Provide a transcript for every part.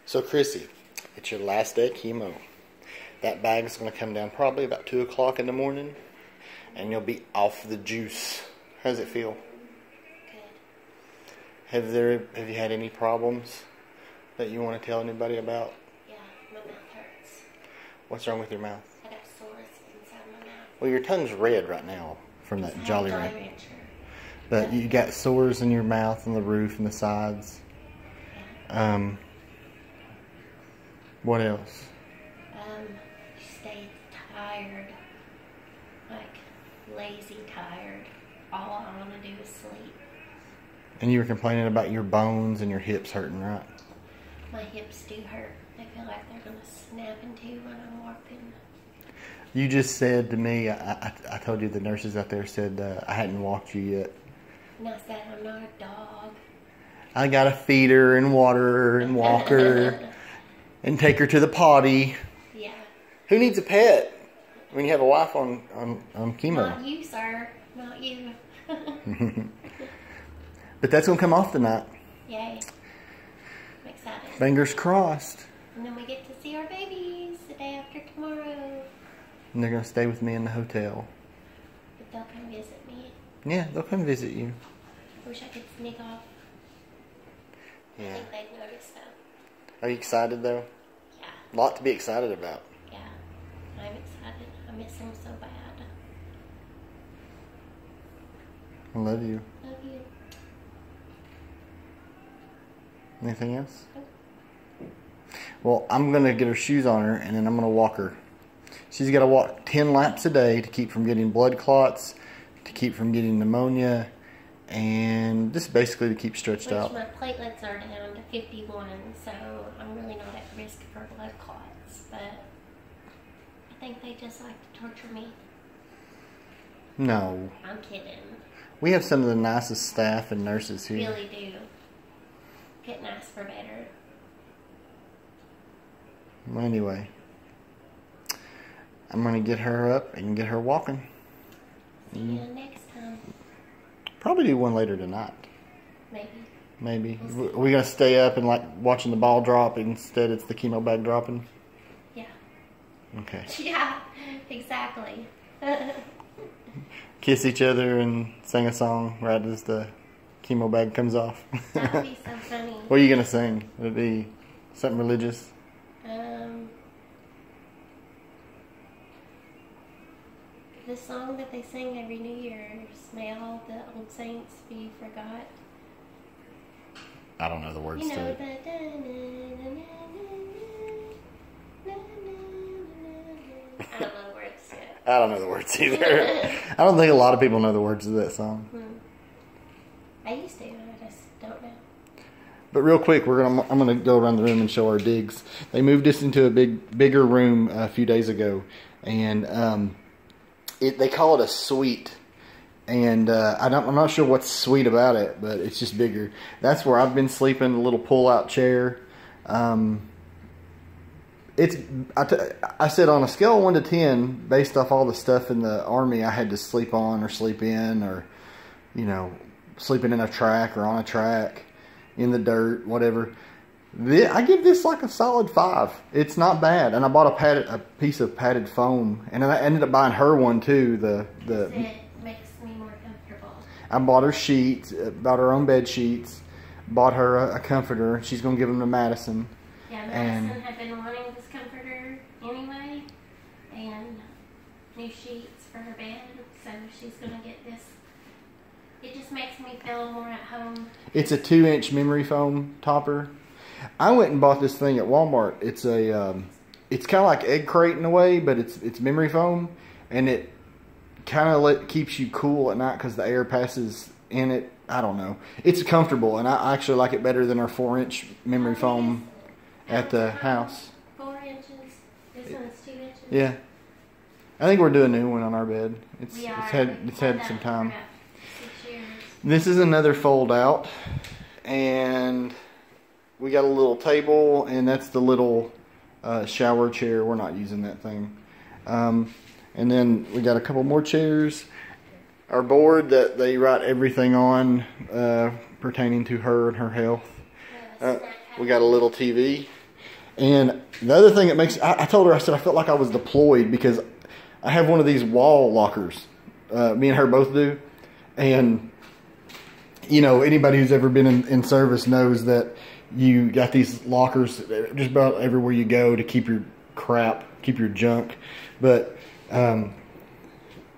So Chrissy, it's your last day of chemo. That bag's going to come down probably about 2 o'clock in the morning, and you'll be off the juice. How does it feel? Good. Have you had any problems that you want to tell anybody about? Yeah, my mouth hurts. What's wrong with your mouth? I got sores inside my mouth. Well, your tongue's red right now from that Jolly Rancher. Rancher. But you got sores in your mouth and the roof and the sides. Yeah. What else? Stayed tired. Like, lazy tired. All I want to do is sleep. And you were complaining about your bones and your hips hurting, right? My hips do hurt. They feel like they're going to snap in two when I'm walking. You just said to me, I told you the nurses out there said I hadn't walked you yet. And I said, I'm not a dog. I gotta feed her and water her and walk her and take her to the potty. Yeah. Who needs a pet when you have a wife on chemo? Not you, sir. Not you. But that's gonna come off tonight. Yay. I'm excited. Fingers crossed. And then we get to see our babies the day after tomorrow. And they're gonna stay with me in the hotel. But they'll come visit me. Yeah, they'll come visit you. I wish I could sneak off. Yeah. I think they'd notice though. Are you excited though? Yeah. A lot to be excited about. Yeah. I'm excited. I miss them so bad. I love you. Love you. Anything else? Nope. Well, I'm going to get her shoes on her, and then I'm going to walk her. She's got to walk 10 laps a day to keep from getting blood clots, to keep from getting pneumonia, and just basically to keep stretched out. My platelets are down to 51, so I'm really not at risk for blood clots, but I think they just like to torture me. No. I'm kidding. We have some of the nicest staff and nurses here. Really do. Couldn't ask for better. Well, anyway, I'm going to get her up and get her walking. See you next time. Probably do one later tonight. Maybe. Are we going to stay up and like watching the ball drop instead it's the chemo bag dropping? Yeah. Okay. Yeah, exactly. Kiss each other and sing a song right as the chemo bag comes off. That would be so funny. What are you going to sing? Would it be something religious? The song that they sing every New Year's, May All the Old Saints Be Forgot. I don't know the words You know, to it. I don't know the words to it. I don't know the words either. I don't think a lot of people know the words of that song. I used to, I just don't know. But real quick, I'm gonna go around the room and show our digs. They moved us into a bigger room a few days ago, and they call it a suite. And I'm not sure what's sweet about it, but it's just bigger. That's where I've been sleeping, a little pull-out chair. I said on a scale of 1 to 10, based off all the stuff in the Army I had to sleep on or sleep in, or, you know, sleeping in a track or on a track, in the dirt, whatever. I give this like a solid 5. It's not bad. And I bought a piece of padded foam, and I ended up buying her one too. It makes me more comfortable. I bought her sheets, bought her own bed sheets, bought her a comforter. She's gonna give them to Madison. Yeah, Madison had been wanting this comforter anyway, and new sheets for her bed, so she's gonna get this. It just makes me feel more at home. It's a 2-inch memory foam topper. I went and bought this thing at Walmart. It's it's kind of like egg crate in a way, but it's memory foam, and it kind of keeps you cool at night because the air passes in it. I don't know. It's comfortable, and I actually like it better than our 4-inch memory foam at the house. 4 inches. This one's 2 inches. Yeah, I think we're doing a new one on our bed. It's We are. it's had some time. For about 6 years. This is another fold out, and we got a little table, and that's the little shower chair. We're not using that thing. And then we got a couple more chairs. Our board that they write everything on pertaining to her and her health. We got a little TV. And the other thing that makes, I told her, I said I felt like I was deployed because I have one of these wall lockers. Me and her both do. And, you know, anybody who's ever been in service knows that you got these lockers just about everywhere you go to keep your crap, keep your junk. But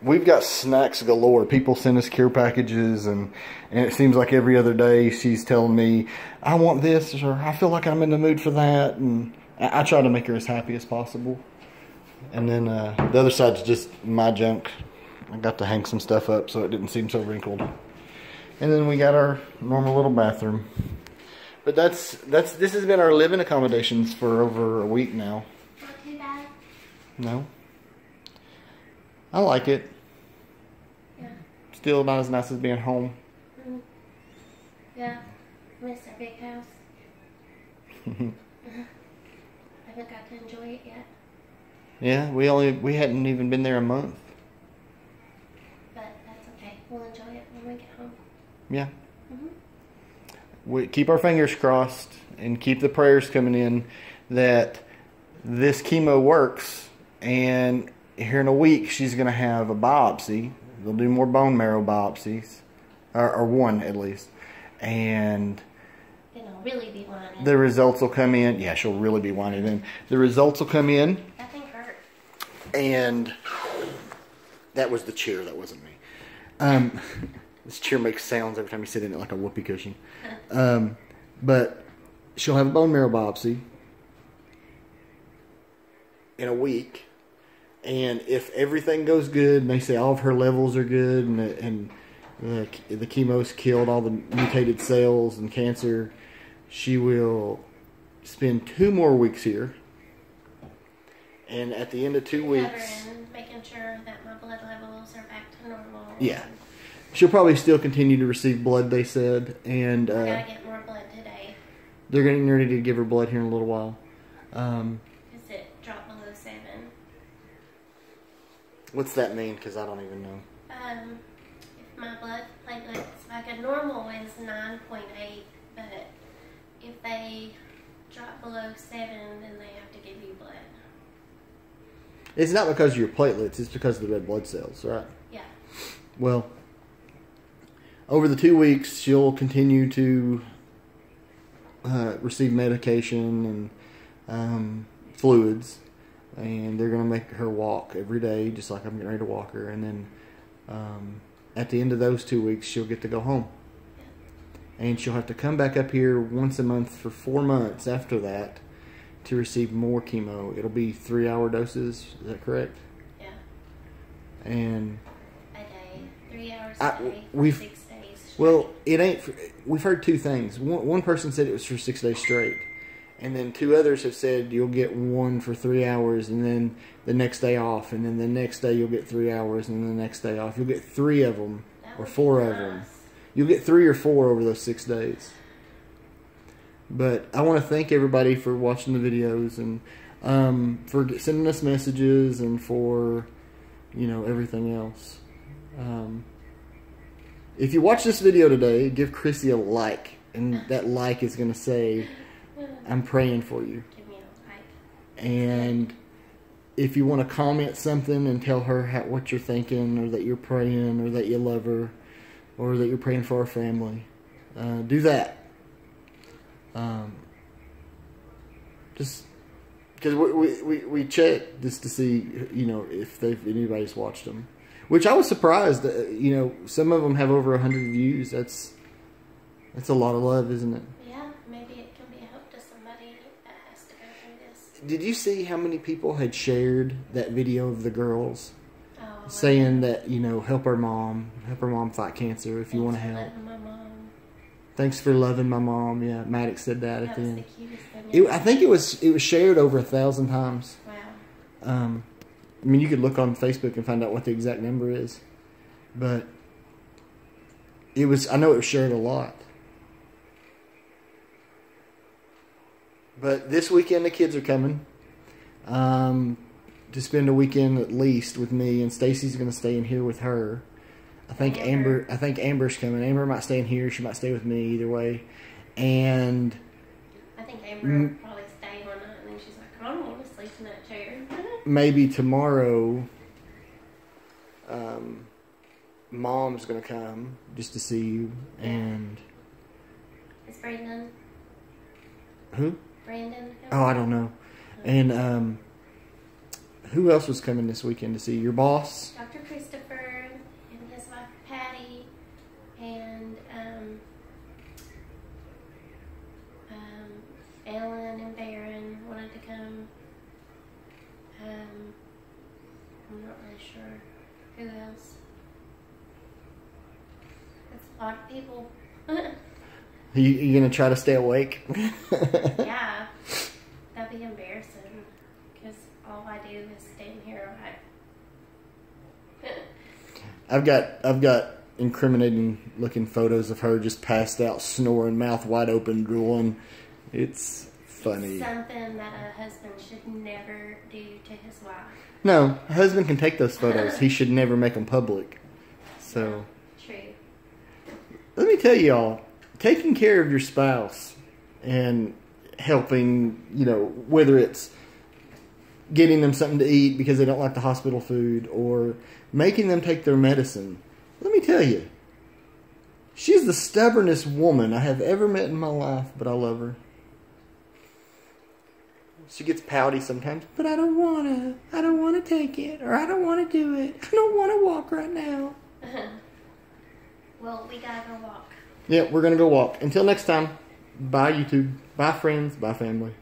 we've got snacks galore. People send us care packages, and it seems like every other day she's telling me, I want this, or I feel like I'm in the mood for that. And I try to make her as happy as possible. And then the other side's just my junk. I got to hang some stuff up so it didn't seem so wrinkled. And then we got our normal little bathroom. But this has been our living accommodations for over a week now. Not too bad. No. I like it. Yeah. Still not as nice as being home. Mm. Yeah. I miss our big house. I haven't got to enjoy it yet. Yeah, we hadn't even been there a month. But that's okay. We'll enjoy it when we get home. Yeah. Mm-hmm. We keep our fingers crossed and keep the prayers coming in that this chemo works, and here in a week she's going to have a biopsy. They'll do more bone marrow biopsies, or one at least, and Then I'll really be whining. the results will come in. Yeah, she'll really be whining then. The results will come in. That thing hurt. And that was the chair, that wasn't me. This chair makes sounds every time you sit in it, like a whoopee cushion. But she'll have a bone marrow biopsy in a week. And if everything goes good, and they say all of her levels are good, and the chemo's killed all the mutated cells and cancer, she will spend 2 more weeks here. And at the end of 2 weeks, making sure that my blood levels are back to normal. yeah, she'll probably still continue to receive blood, they said, and I gotta get more blood today. they're getting ready to give her blood here in a little while. Because it dropped below 7. What's that mean? Because I don't even know. If my blood platelets, like a normal is 9.8, but if they drop below 7, then they have to give you blood. It's not because of your platelets, it's because of the red blood cells, right? Yeah. Well, over the 2 weeks, she'll continue to receive medication and fluids, and they're going to make her walk every day, just like I'm getting ready to walk her. And then at the end of those 2 weeks, she'll get to go home. Yeah. And she'll have to come back up here once a month for 4 months after that to receive more chemo. It'll be 3-hour doses. Is that correct? Yeah. And a day, 3 hours a day, for 6 days. Well, it ain't. We've heard 2 things. One person said it was for 6 days straight, and then 2 others have said you'll get 1 for 3 hours, and then the next day off, and then the next day you'll get 3 hours, and then the next day off. You'll get 3 of them or 4 of them. You'll get 3 or 4 over those 6 days. But I want to thank everybody for watching the videos and for sending us messages and for, you know, everything else. If you watch this video today, give Chrissy a like, and that like is going to say, I'm praying for you. Give me a like. And if you want to comment something and tell her what you're thinking, or that you're praying, or that you love her, or that you're praying for our family, do that. Just because we check just to see, you know, if anybody's watched them, which I was surprised that, you know, some of them have over 100 views. That's a lot of love, isn't it? Yeah, maybe it can be a help to somebody that has to go through this. Did you see how many people had shared that video of the girls Oh, saying that, you know, help our mom fight cancer if you want to help. My mom. Thanks for loving my mom. Yeah, Maddox said that at the end. That was the cutest thing. I think it was shared over 1,000 times. Wow. I mean, you could look on Facebook and find out what the exact number is, but I know it was shared a lot. But this weekend the kids are coming to spend a weekend at least with me, and Stacy's going to stay in here with her. I think Amber's coming. Amber might stay in here. She might stay with me, either way. And I think Amber will probably stay one night and pushing that chair. maybe tomorrow, Mom's gonna come just to see you, and Is Brandon? who? Brandon? Oh, I don't know. And who else was coming this weekend to see you? Your boss? Dr. Christopher and his wife Patty and Ellen and Baron wanted to come. I'm not really sure who else. It's a lot of people. You gonna try to stay awake? Yeah, that'd be embarrassing because all I do is stand here right. I've got incriminating looking photos of her just passed out, snoring, mouth wide open, drooling. It's funny. Something that a husband should never do to his wife. No, a husband can take those photos. He should never make them public. So, True. let me tell y'all, taking care of your spouse and helping, whether it's getting them something to eat because they don't like the hospital food or making them take their medicine. Let me tell you, she's the stubbornest woman I have ever met in my life, but I love her. She gets pouty sometimes, but I don't want to take it, or I don't want to do it. I don't want to walk right now. Well, we gotta go walk. Yeah, we're going to go walk. Until next time, bye YouTube, bye friends, bye family.